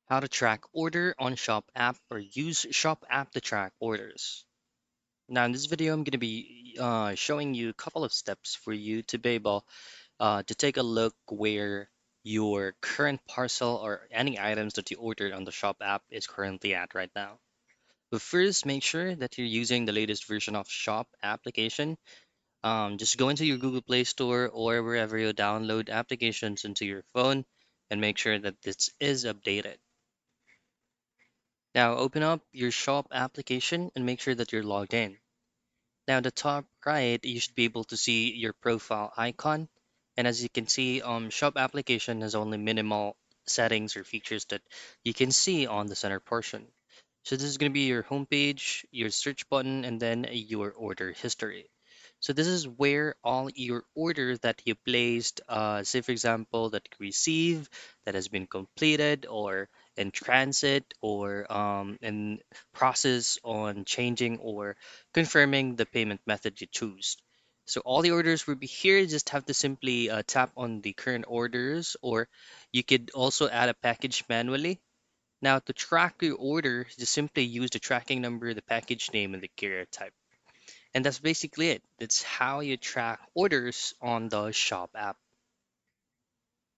How to track order on Shop app or use Shop app to track orders. Now, in this video, I'm going to be showing you a couple of steps for you to be able to take a look where your current parcel or any items that you ordered on the Shop app is currently at right now. But first, make sure that you're using the latest version of Shop application. Just go into your Google Play Store or wherever you download applications into your phone and make sure that this is updated. Now open up your shop application and make sure that you're logged in. Now the top right, you should be able to see your profile icon. And as you can see, shop application has only minimal settings or features that you can see on the center portion. So this is going to be your homepage, your search button, and then your order history. So this is where all your orders that you placed, say for example, that you receive, that has been completed, or in transit, or in process on changing or confirming the payment method you choose. So all the orders will be here. You just have to simply tap on the current orders, or you could also add a package manually. Now, to track your order, just simply use the tracking number, the package name, and the carrier type. And that's basically it. That's how you track orders on the Shop app.